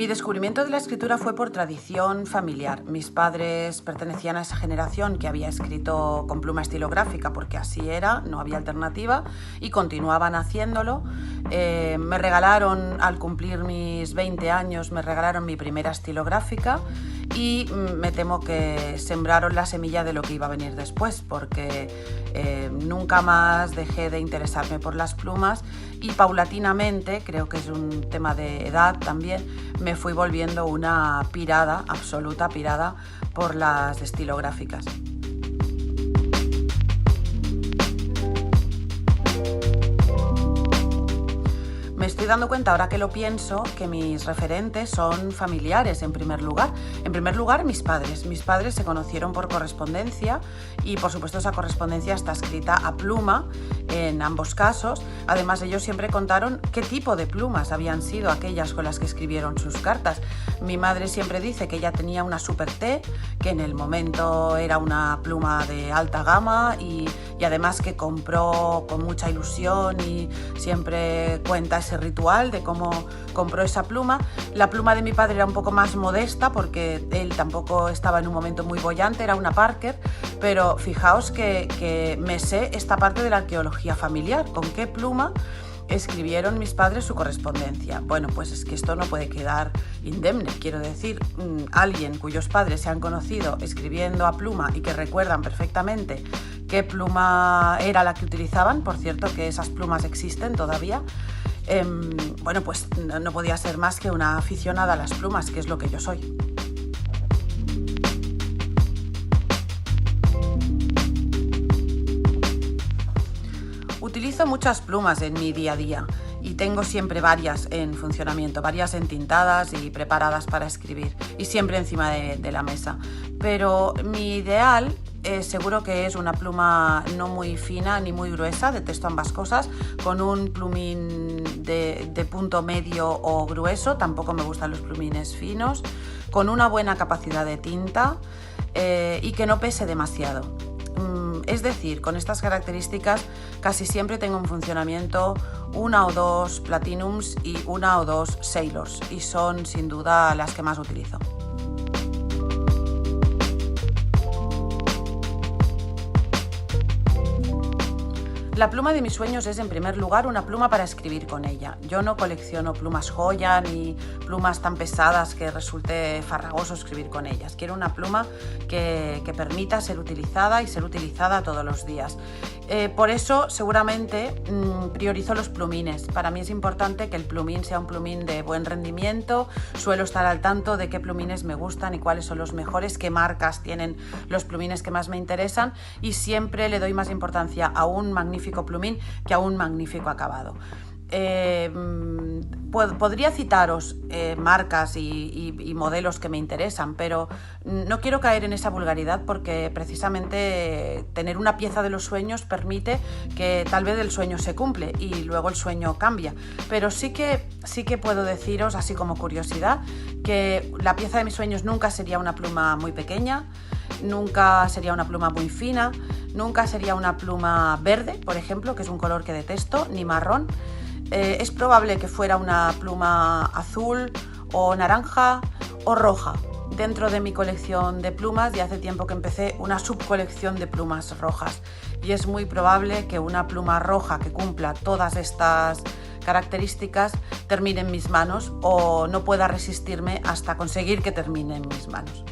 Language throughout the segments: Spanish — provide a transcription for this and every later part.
Mi descubrimiento de la escritura fue por tradición familiar. Mis padres pertenecían a esa generación que había escrito con pluma estilográfica porque así era, no había alternativa, y continuaban haciéndolo. Me regalaron, al cumplir mis 20 años, me regalaron mi primera estilográfica y me temo que sembraron la semilla de lo que iba a venir después, porque nunca más dejé de interesarme por las plumas y paulatinamente, creo que es un tema de edad también, me fui volviendo una pirada, absoluta pirada, por las estilográficas. Me estoy dando cuenta, ahora que lo pienso, que mis referentes son familiares en primer lugar. En primer lugar, mis padres. Mis padres se conocieron por correspondencia y, por supuesto, esa correspondencia está escrita a pluma en ambos casos. Además, ellos siempre contaron qué tipo de plumas habían sido aquellas con las que escribieron sus cartas. Mi madre siempre dice que ella tenía una Super T, que en el momento era una pluma de alta gama y además que compró con mucha ilusión y siempre cuenta ese ritual de cómo compró esa pluma. La pluma de mi padre era un poco más modesta porque él tampoco estaba en un momento muy boyante, era una Parker, pero fijaos que me sé esta parte de la arqueología familiar, con qué pluma escribieron mis padres su correspondencia. Bueno, pues es que esto no puede quedar indemne, quiero decir, alguien cuyos padres se han conocido escribiendo a pluma y que recuerdan perfectamente qué pluma era la que utilizaban, por cierto que esas plumas existen todavía, bueno, pues no podía ser más que una aficionada a las plumas, que es lo que yo soy. Utilizo muchas plumas en mi día a día y tengo siempre varias en funcionamiento, varias entintadas y preparadas para escribir y siempre encima de la mesa. Pero mi ideal seguro que es una pluma no muy fina ni muy gruesa, detesto ambas cosas, con un plumín de punto medio o grueso, tampoco me gustan los plumines finos, con una buena capacidad de tinta y que no pese demasiado. Es decir, con estas características casi siempre tengo en funcionamiento una o dos Platinums y una o dos Sailors y son sin duda las que más utilizo. La pluma de mis sueños es en primer lugar una pluma para escribir con ella. Yo no colecciono plumas joya ni plumas tan pesadas que resulte farragoso escribir con ellas. Quiero una pluma que permita ser utilizada y ser utilizada todos los días. Por eso seguramente priorizo los plumines. Para mí es importante que el plumín sea un plumín de buen rendimiento. Suelo estar al tanto de qué plumines me gustan y cuáles son los mejores, qué marcas tienen los plumines que más me interesan y siempre le doy más importancia a un magnífico plumín que a un magnífico acabado. Podría citaros marcas y modelos que me interesan, pero no quiero caer en esa vulgaridad porque precisamente tener una pieza de los sueños permite que tal vez el sueño se cumple y luego el sueño cambia, pero sí que puedo deciros, así como curiosidad, que la pieza de mis sueños nunca sería una pluma muy pequeña, nunca sería una pluma muy fina, nunca sería una pluma verde, por ejemplo, que es un color que detesto, ni marrón. Es probable que fuera una pluma azul o naranja o roja. Dentro de mi colección de plumas, ya hace tiempo que empecé una subcolección de plumas rojas y es muy probable que una pluma roja que cumpla todas estas características termine en mis manos o no pueda resistirme hasta conseguir que termine en mis manos.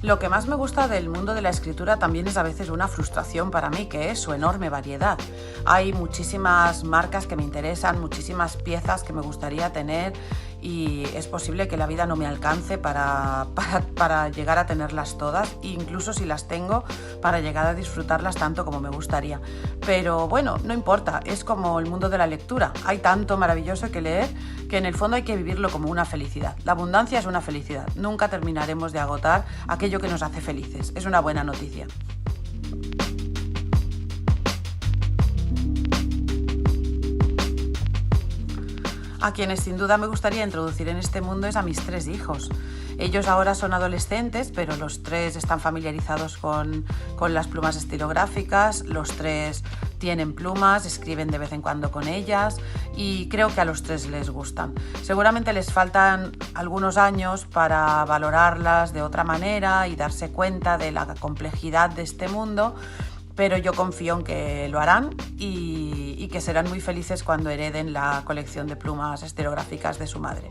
Lo que más me gusta del mundo de la escritura también es a veces una frustración para mí, que es su enorme variedad. Hay muchísimas marcas que me interesan, muchísimas piezas que me gustaría tener y es posible que la vida no me alcance para llegar a tenerlas todas, incluso si las tengo, para llegar a disfrutarlas tanto como me gustaría. Pero bueno, no importa, es como el mundo de la lectura. Hay tanto maravilloso que leer que en el fondo hay que vivirlo como una felicidad. La abundancia es una felicidad. Nunca terminaremos de agotar aquello que nos hace felices. Es una buena noticia. A quienes sin duda me gustaría introducir en este mundo es a mis 3 hijos. Ellos ahora son adolescentes, pero los 3 están familiarizados con las plumas estilográficas, los 3 tienen plumas, escriben de vez en cuando con ellas y creo que a los tres les gustan. Seguramente les faltan algunos años para valorarlas de otra manera y darse cuenta de la complejidad de este mundo, pero yo confío en que lo harán y que serán muy felices cuando hereden la colección de plumas estilográficas de su madre.